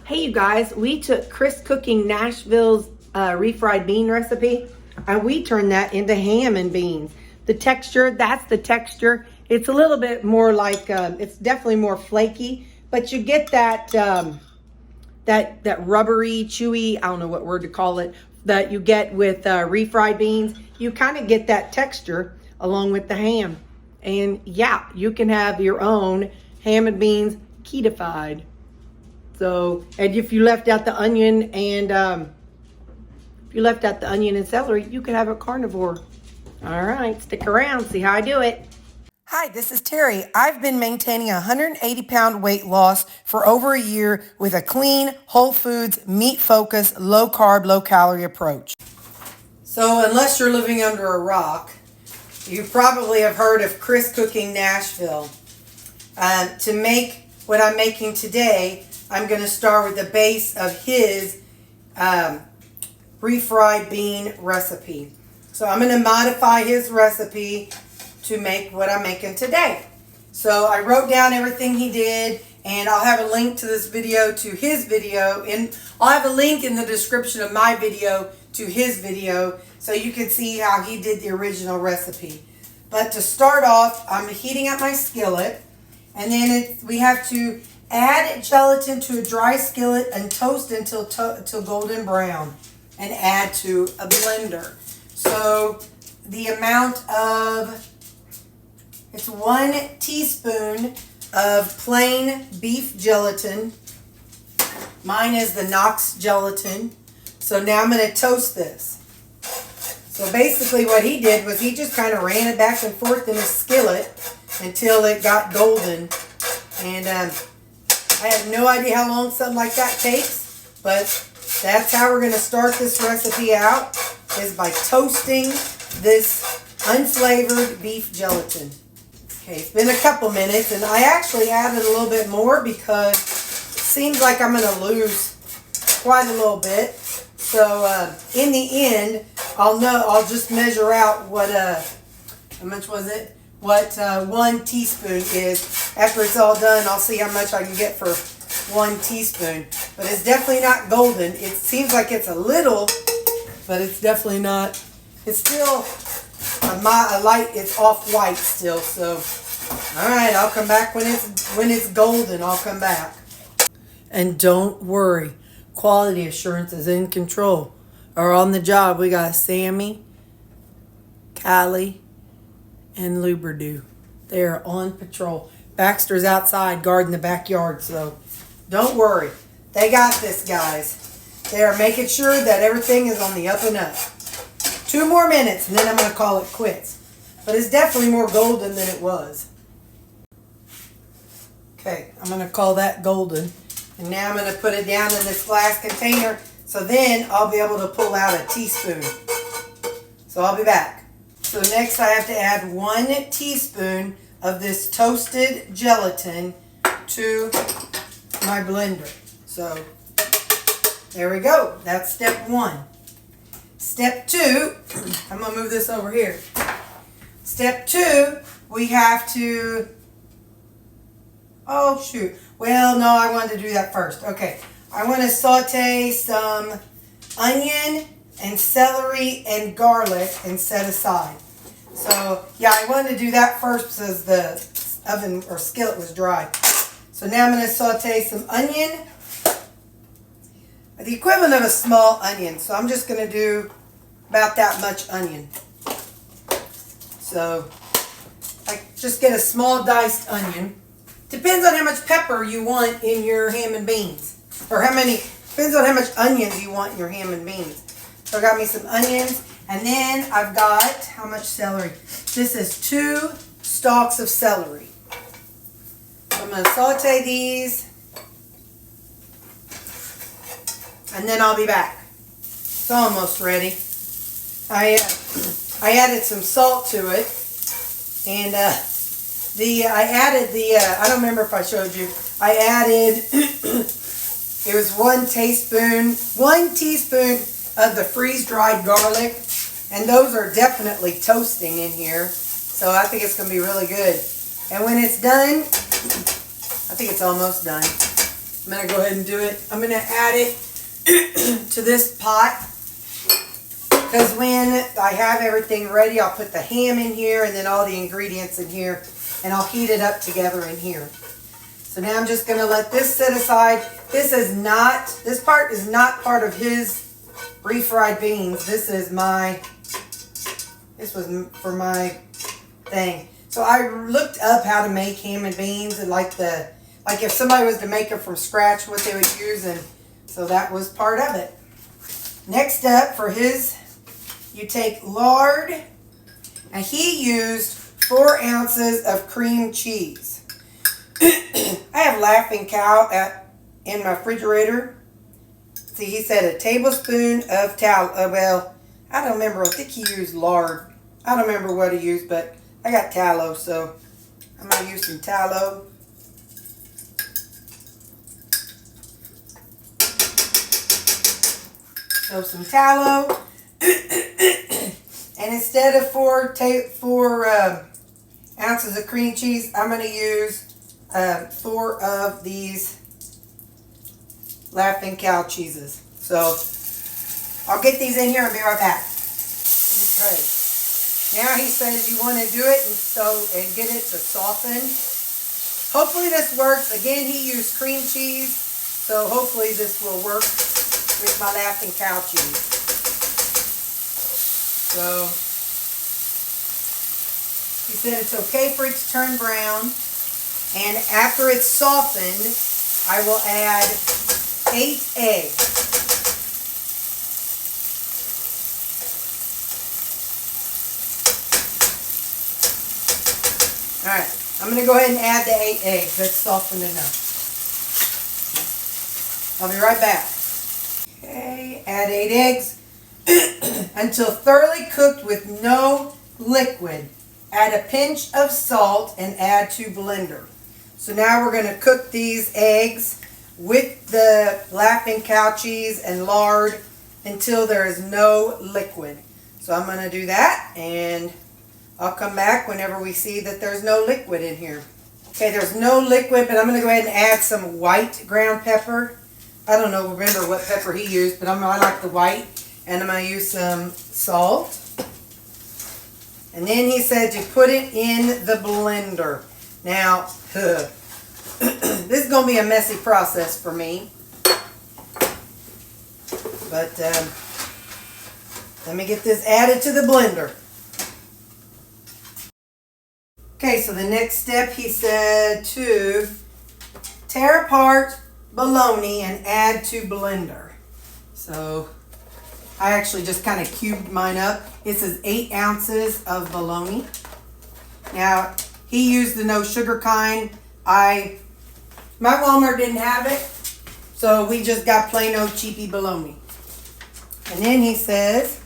Hey you guys, we took Chris cooking Nashville's refried bean recipe and we turned that into ham and beans. The texture, that's the texture. It's a little bit more like, it's definitely more flaky, but you get that, that rubbery, chewy, I don't know what word to call it, that you get with refried beans. You kind of get that texture along with the ham. And yeah, you can have your own ham and beans ketofied. So, and if you left out the onion and celery, you could have a carnivore. All right, stick around, see how I do it. Hi, this is Terry. I've been maintaining a 180-pound weight loss for over a year with a clean, whole foods, meat-focused, low-carb, low-calorie approach. So, unless you're living under a rock, you probably have heard of Chris cooking Nashville. To make what I'm making today, I'm going to start with the base of his refried bean recipe. So I'm going to modify his recipe to make what I'm making today. So I wrote down everything he did, and I'll have a link to this video to his video, and I'll have a link in the description of my video to his video so you can see how he did the original recipe. But to start off, I'm heating up my skillet, and then we have to add gelatin to a dry skillet and toast until golden brown, and add to a blender. So the amount of, it's 1 teaspoon of plain beef gelatin. Mine is the Knox gelatin. So now I'm going to toast this. So basically what he did was he just kind of ran it back and forth in his skillet until it got golden. And I have no idea how long something like that takes, but that's how we're going to start this recipe out, is by toasting this unflavored beef gelatin. Okay, it's been a couple minutes, and I actually added a little bit more because it seems like I'm going to lose quite a little bit. So in the end, I'll just measure out what, how much was it? What 1 teaspoon is. After it's all done, I'll see how much I can get for 1 teaspoon. But it's definitely not golden. It seems like it's a little, but it's definitely not. It's still a light, it's off-white still. So, all right, I'll come back when it's golden. I'll come back. And don't worry, quality assurance is in control. Or on the job, we got Sammy, Kylie, and Lubridu. They are on patrol. Baxter's outside guarding the backyard, so don't worry. They got this, guys. They are making sure that everything is on the up and up. 2 more minutes, and then I'm going to call it quits. But it's definitely more golden than it was. Okay, I'm going to call that golden. And now I'm going to put it down in this glass container, so then I'll be able to pull out a teaspoon. So I'll be back. So next I have to add 1 teaspoon of this toasted gelatin to my blender. So there we go. That's step 1. Step 2, I'm going to move this over here. Step 2, we have to, oh shoot. Well, no, I wanted to do that first. Okay. I want to saute some onion and celery and garlic and set aside. So yeah, I wanted to do that first because the oven or skillet was dry. So now I'm going to saute some onion, the equivalent of a small onion. So I'm just going to do about that much onion. So I just get a small diced onion. Depends on how much pepper you want in your ham and beans. Or depends on how much onions you want in your ham and beans. So I got me some onions, and then I've got, how much celery? This is 2 stalks of celery. So I'm going to saute these, and then I'll be back. It's almost ready. I added some salt to it, and I added I don't remember if I showed you, I added, it was 1 teaspoon of the freeze-dried garlic, and those are definitely toasting in here, so I think it's going to be really good. And when it's done, I think it's almost done. I'm going to go ahead and do it. I'm going to add it to this pot, because when I have everything ready, I'll put the ham in here and then all the ingredients in here, and I'll heat it up together in here. So now I'm just going to let this sit aside. This part is not part of his refried beans. This was for my thing. So I looked up how to make ham and beans, and like if somebody was to make it from scratch, what they would use, and so that was part of it. Next up for his, you take lard, and he used 4 ounces of cream cheese. I have Laughing Cow in my refrigerator. See, he said a tablespoon of tallow. Well, I don't remember. I think he used lard. I don't remember what he used, but I got tallow, so I'm going to use some tallow. So some tallow. And instead of 4 ounces of cream cheese, I'm going to use 4 of these Laughing Cow cheeses. So I'll get these in here and be right back. Okay. Now he says you want to do it and get it to soften. Hopefully this works. Again, he used cream cheese, so hopefully this will work with my Laughing Cow cheese. So he said it's okay for it to turn brown, and after it's softened, I will add 8 eggs. Alright, I'm going to go ahead and add the 8 eggs. That's softened enough. I'll be right back. Okay, add 8 eggs until thoroughly cooked with no liquid. Add a pinch of salt and add to blender. So now we're going to cook these eggs with the Laughing Cow cheese and lard until there is no liquid. So I'm going to do that, and I'll come back whenever we see that there's no liquid in here. Okay, there's no liquid, but I'm going to go ahead and add some white ground pepper. I don't know, remember what pepper he used, but I like the white. And I'm going to use some salt. And then he said to put it in the blender. Now, this is going to be a messy process for me. But let me get this added to the blender. Okay, so the next step, he said to tear apart bologna and add to blender. So I actually just kind of cubed mine up. It says 8 ounces of bologna. Now, he used the no sugar kind. My Walmart didn't have it, so we just got plain old cheapy bologna. And then he says,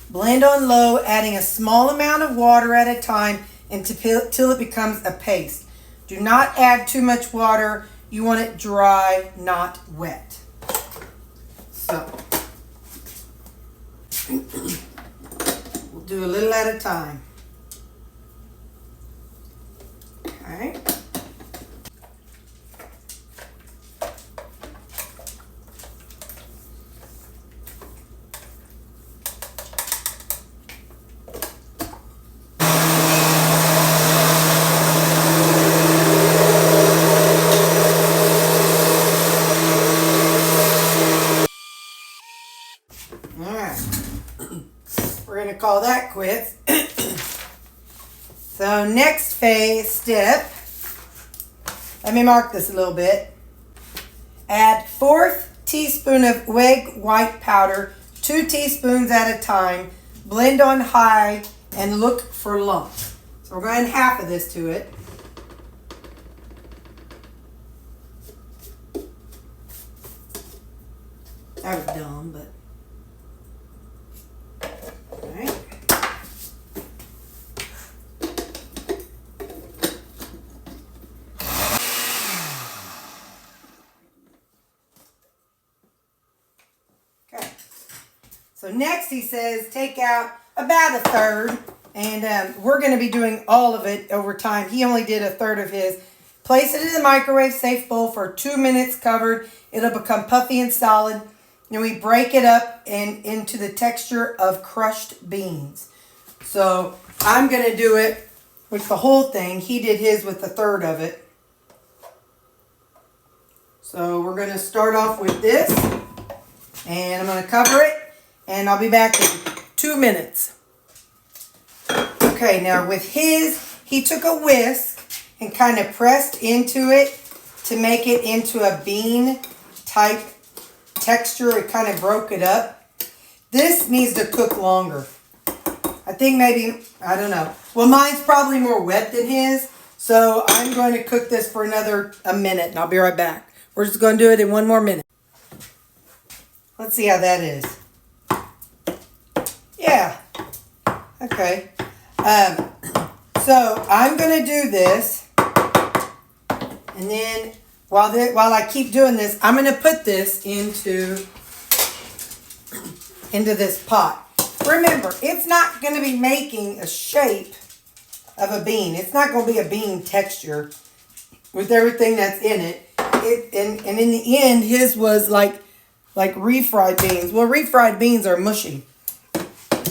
blend on low, adding a small amount of water at a time until it becomes a paste. Do not add too much water. You want it dry, not wet. So we'll do a little at a time. Okay. Call that quits. So next step, let me mark this a little bit. Add 1/4 teaspoon of egg white powder, 2 teaspoons at a time. Blend on high and look for lumps. So we're going to add half of this to it. That was dumb, but so next he says take out about 1/3, and we're going to be doing all of it over time. He only did 1/3 of his. Place it in the microwave safe bowl for 2 minutes covered. It'll become puffy and solid. And we break it up into the texture of crushed beans. So I'm going to do it with the whole thing. He did his with a third of it. So we're going to start off with this. And I'm going to cover it. And I'll be back in 2 minutes. Okay, now with his, he took a whisk and kind of pressed into it to make it into a bean type texture. It kind of broke it up. This needs to cook longer. I think maybe, I don't know. Well, mine's probably more wet than his. So I'm going to cook this for a minute and I'll be right back. We're just going to do it in 1 more minute. Let's see how that is. Yeah. Okay. So I'm going to do this. And then while I keep doing this, I'm going to put this into this pot. Remember, it's not going to be making a shape of a bean. It's not going to be a bean texture with everything that's in it. And in the end, his was like refried beans. Well, refried beans are mushy.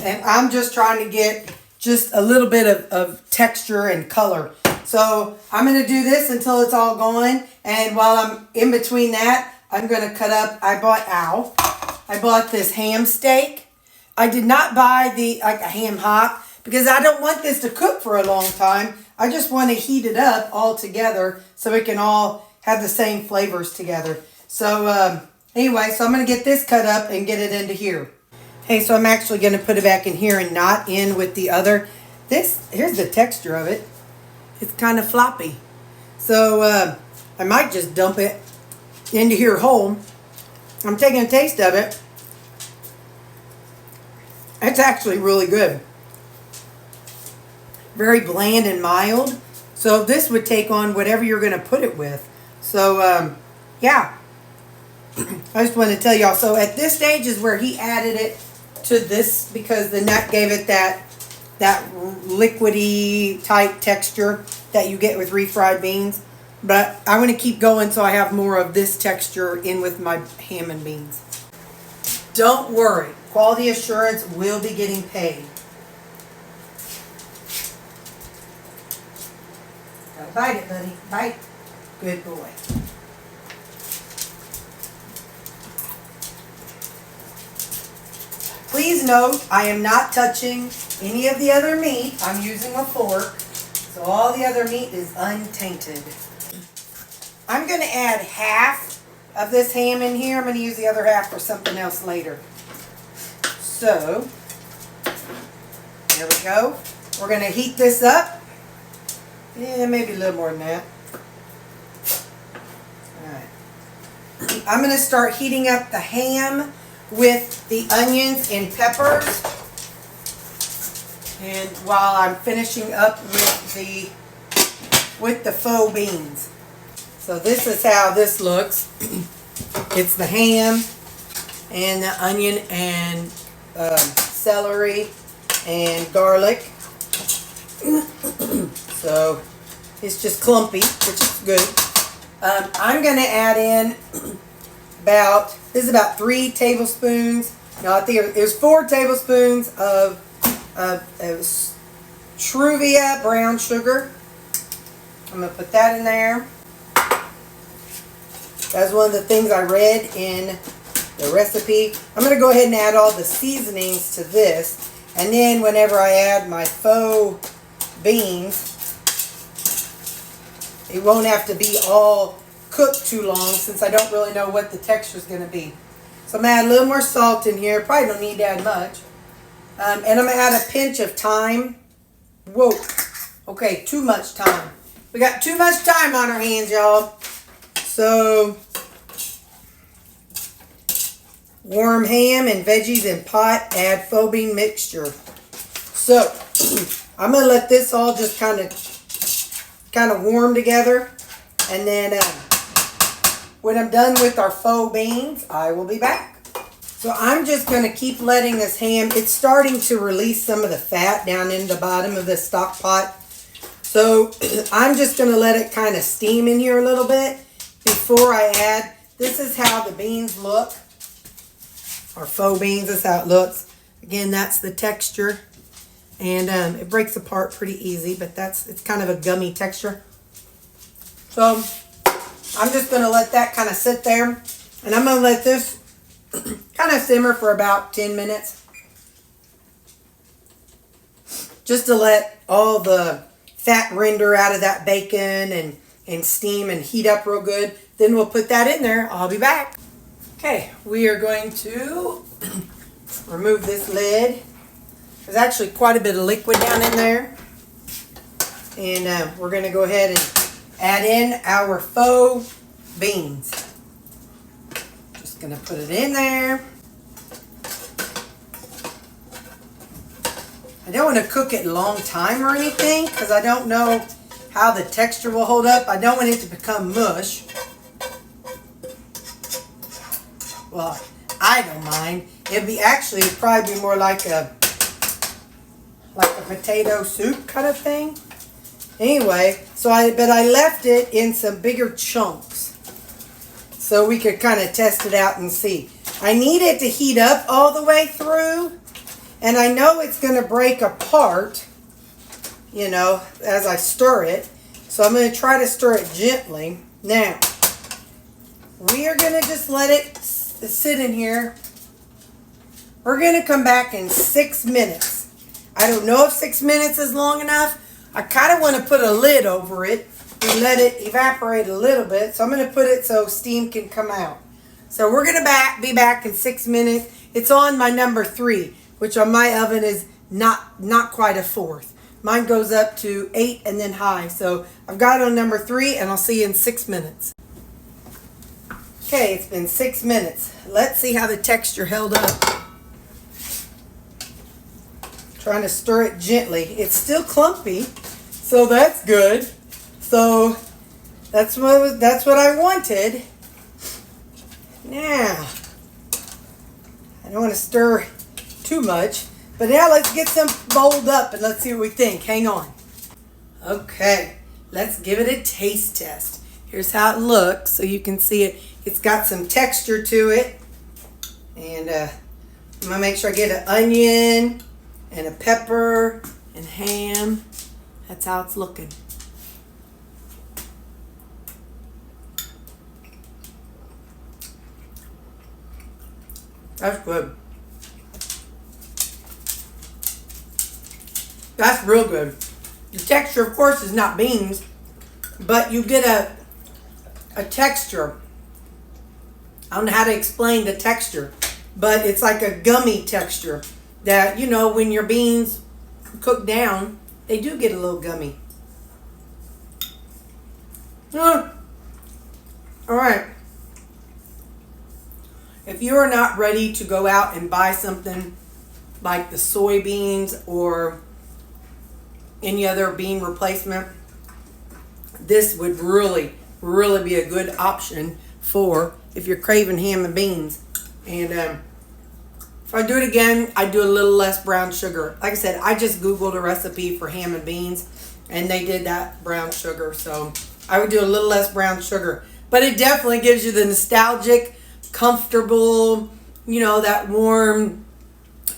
And I'm just trying to get just a little bit of texture and color. So I'm going to do this until it's all going. And while I'm in between that, I'm going to cut up. I bought this ham steak. I did not buy a ham hock because I don't want this to cook for a long time. I just want to heat it up all together so it can all have the same flavors together. So anyway, so I'm going to get this cut up and get it into here. Hey, so I'm actually going to put it back in here and not in with the other. Here's the texture of it. It's kind of floppy. So I might just dump it into here whole. I'm taking a taste of it. It's actually really good. Very bland and mild. So this would take on whatever you're going to put it with. So yeah. I just wanted to tell y'all. So at this stage is where he added it to this because the nut gave it that liquidy type texture that you get with refried beans. But I'm going to keep going so I have more of this texture in with my ham and beans. Don't worry. Quality assurance will be getting paid. Gotta bite it, buddy. Bite. Good boy. Please note, I am not touching any of the other meat. I'm using a fork. So all the other meat is untainted. I'm going to add half of this ham in here. I'm going to use the other half for something else later. So, there we go. We're going to heat this up. Yeah, maybe a little more than that. Alright. I'm going to start heating up the ham with the onions and peppers. And while I'm finishing up with the faux beans. So this is how this looks. It's the ham and the onion and celery and garlic. So it's just clumpy, which is good. I'm going to add in this is about 3 tablespoons. No, I think it was 4 tablespoons of Truvia brown sugar. I'm going to put that in there. That's one of the things I read in the recipe. I'm going to go ahead and add all the seasonings to this. And then whenever I add my faux beans, it won't have to be all cooked too long since I don't really know what the texture is going to be. So I'm going to add a little more salt in here. Probably don't need to add much. And I'm going to add a pinch of thyme. Whoa. Okay, too much thyme. We got too much time on our hands, y'all. So, warm ham and veggies in pot, add faux bean mixture. So, I'm going to let this all just kind of warm together. And then, when I'm done with our faux beans, I will be back. So, I'm just going to keep letting this ham, it's starting to release some of the fat down in the bottom of the stock pot. So I'm just going to let it kind of steam in here a little bit before I add. This is how the beans look. Or faux beans, that's how it looks. Again, that's the texture. And it breaks apart pretty easy, but it's kind of a gummy texture. So I'm just going to let that kind of sit there. And I'm going to let this kind of simmer for about 10 minutes. Just to let all the fat render out of that bacon and steam and heat up real good. Then we'll put that in there. I'll be back. Okay, we are going to remove this lid. There's actually quite a bit of liquid down in there. And we're going to go ahead and add in our faux beans. Just going to put it in there. I don't want to cook it a long time or anything because I don't know how the texture will hold up. I don't want it to become mush. Well, I don't mind. It'd be actually probably be more like a potato soup kind of thing. Anyway, but I left it in some bigger chunks so we could kind of test it out and see. I need it to heat up all the way through. And I know it's going to break apart, you know, as I stir it. So I'm going to try to stir it gently. Now, we are going to just let it sit in here. We're going to come back in 6 minutes. I don't know if 6 minutes is long enough. I kind of want to put a lid over it and let it evaporate a little bit. So I'm going to put it so steam can come out. So we're going to be back in 6 minutes. It's on my number 3. Which on my oven is not quite a 4th. Mine goes up to 8 and then high. So I've got it on number 3 and I'll see you in 6 minutes. Okay, it's been 6 minutes. Let's see how the texture held up. Trying to stir it gently. It's still clumpy, so that's good. So that's what I wanted. Now, I don't want to stir too much, but now let's get some bowled up and let's see what we think. Hang on. Okay, let's give it a taste test. Here's how it looks so you can see it. It's got some texture to it, and I'm gonna make sure I get an onion and a pepper and ham. That's how it's looking. That's good. That's real good. The texture, of course, is not beans, but you get a texture. I don't know how to explain the texture, but it's like a gummy texture that, you know, when your beans cook down, they do get a little gummy. All right. If you are not ready to go out and buy something like the soybeans or any other bean replacement, this would really be a good option for if you're craving ham and beans. And if I do it again, I do a little less brown sugar. Like I said, I just Googled a recipe for ham and beans and they did that brown sugar. So I would do a little less brown sugar. But it definitely gives you the nostalgic, comfortable, you know, that warm,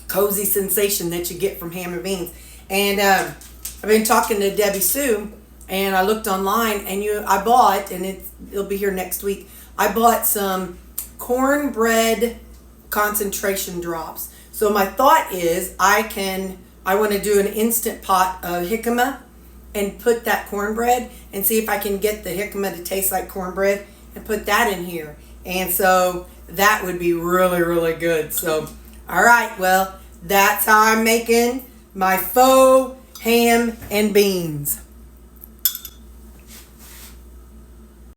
cozy sensation that you get from ham and beans. And I've been talking to Tbsp, and I looked online, and I bought, and it'll be here next week. I bought some cornbread concentration drops. So my thought is, I want to do an instant pot of jicama and put that cornbread and see if I can get the jicama to taste like cornbread and put that in here. And so that would be really good. So, all right, well, that's how I'm making my faux ham and beans.